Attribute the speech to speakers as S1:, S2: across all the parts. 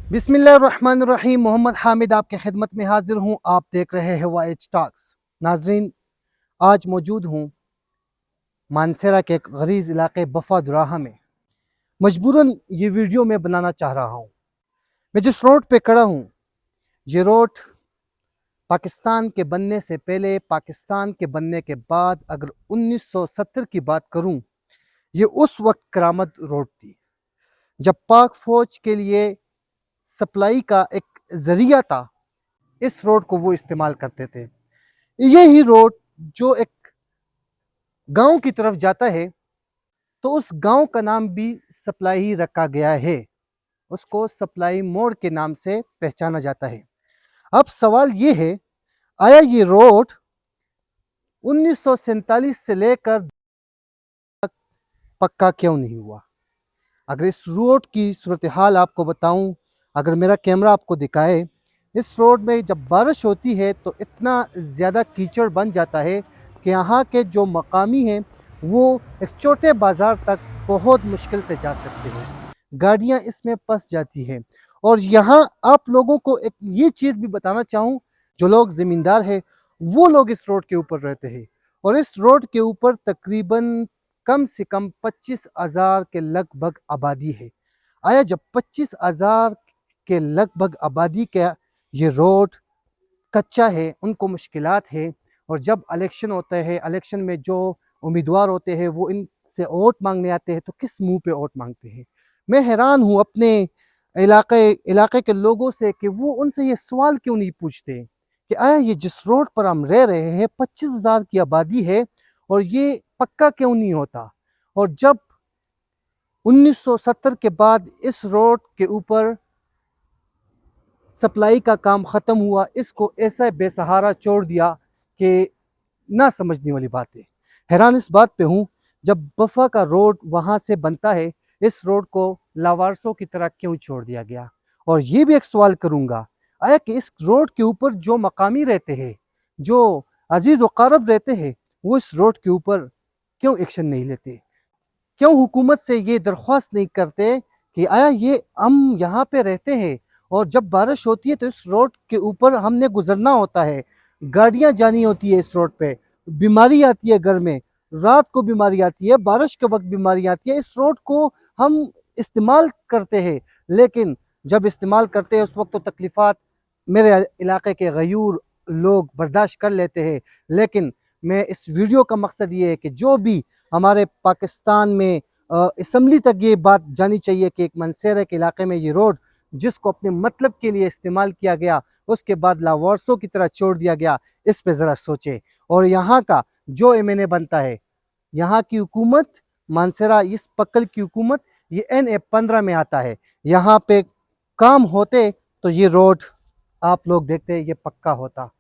S1: बिस्मिल्लाहिर्रहमानिर्रहीम। मोहम्मद हामिद आपके खिदमत में हाजिर हूँ। आप देख रहे हैं वाइज टॉक्स। नाजरीन, आज मौजूद हूँ मानसेरा के एक गरीज इलाके बफा दुराहा में। मजबूरन ये वीडियो मैं बनाना चाह रहा हूँ। मैं जिस रोड पे खड़ा हूँ, ये रोड पाकिस्तान के बनने से पहले, पाकिस्तान के बनने के बाद, अगर 1970 की बात करूँ, ये उस वक्त करामत रोड थी जब पाक फौज के लिए सप्लाई का एक जरिया था। इस रोड को वो इस्तेमाल करते थे। यही रोड जो एक गांव की तरफ जाता है, तो उस गांव का नाम भी सप्लाई ही रखा गया है। उसको सप्लाई मोड़ के नाम से पहचाना जाता है। अब सवाल ये है, आया ये रोड 1947 से लेकर पक्का क्यों नहीं हुआ? अगर इस रोड की सूरत हाल आपको बताऊं, अगर मेरा कैमरा आपको दिखाए, इस रोड में जब बारिश होती है तो इतना ज़्यादा कीचड़ बन जाता है कि यहाँ के जो मकामी हैं वो एक छोटे बाज़ार तक बहुत मुश्किल से जा सकते हैं। गाड़ियाँ इसमें फंस जाती हैं। और यहाँ आप लोगों को एक ये चीज़ भी बताना चाहूँ, जो लोग ज़मींदार हैं वो लोग इस रोड के ऊपर रहते हैं। और इस रोड के ऊपर तकरीबन कम से कम 25,000 के लगभग आबादी है। आया जब 25,000 के लगभग आबादी का ये रोड कच्चा है, उनको मुश्किलात है। और जब इलेक्शन होता है, इलेक्शन में जो उम्मीदवार होते हैं वो इनसे वोट मांगने आते हैं, तो किस मुंह पे वोट मांगते हैं? मैं हैरान हूँ अपने इलाके के लोगों से कि वो उनसे ये सवाल क्यों नहीं पूछते कि आया ये जिस रोड पर हम रह रहे हैं 25,000 की आबादी है और ये पक्का क्यों नहीं होता? और जब 1970 के बाद इस रोड के ऊपर सप्लाई का काम ख़त्म हुआ, इसको ऐसा बेसहारा छोड़ दिया कि ना समझने वाली बात है। हैरान इस बात पे हूँ, जब बफा का रोड वहाँ से बनता है, इस रोड को लावारसों की तरह क्यों छोड़ दिया गया? और ये भी एक सवाल करूँगा, आया कि इस रोड के ऊपर जो मकामी रहते हैं, जो अजीज़ वक़ारब रहते हैं, वो इस रोड के ऊपर क्यों एक्शन नहीं लेते? क्यों हुकूमत से ये दरख्वास्त नहीं करते कि आया ये हम यहाँ पे रहते हैं और जब बारिश होती है तो इस रोड के ऊपर हमने गुजरना होता है, गाड़ियाँ जानी होती है इस रोड पे, बीमारी आती है घर में, रात को बीमारी आती है, बारिश के वक्त बीमारी आती है। इस रोड को हम इस्तेमाल करते हैं, लेकिन जब इस्तेमाल करते हैं उस वक्त तो तकलीफ़ात मेरे इलाके के गयूर लोग बर्दाश्त कर लेते हैं। लेकिन मैं इस वीडियो का मकसद ये है कि जो भी हमारे पाकिस्तान में असम्बली तक ये बात जानी चाहिए कि एक मानसेरा के इलाके में ये रोड जिसको अपने मतलब के लिए इस्तेमाल किया गया, उसके बाद लावारसों की तरह छोड़ दिया गया। इस पे ज़रा सोचें। और यहाँ का जो एमएनए बनता है, यहाँ की हुकूमत, मानसेरा इस पक्कल की हुकूमत, ये NA-15 में आता है। यहाँ पे काम होते तो ये रोड आप लोग देखते ये पक्का होता,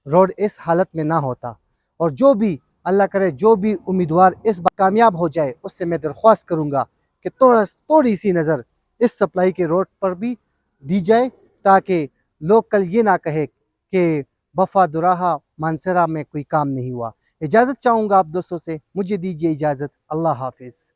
S1: रोड इस हालत में ना होता। और जो भी अल्लाह करे जो भी उम्मीदवार इस बार कामयाब हो जाए, उससे मैं दरख्वास्त करूँगा कि थोड़ी सी नज़र इस सप्लाई के रोड पर भी दी जाए, ताकि लोग कल ये ना कहे कि बफा दुराहा मानसरा में कोई काम नहीं हुआ। इजाज़त चाहूँगा आप दोस्तों से, मुझे दीजिए इजाज़त। अल्लाह हाफिज़।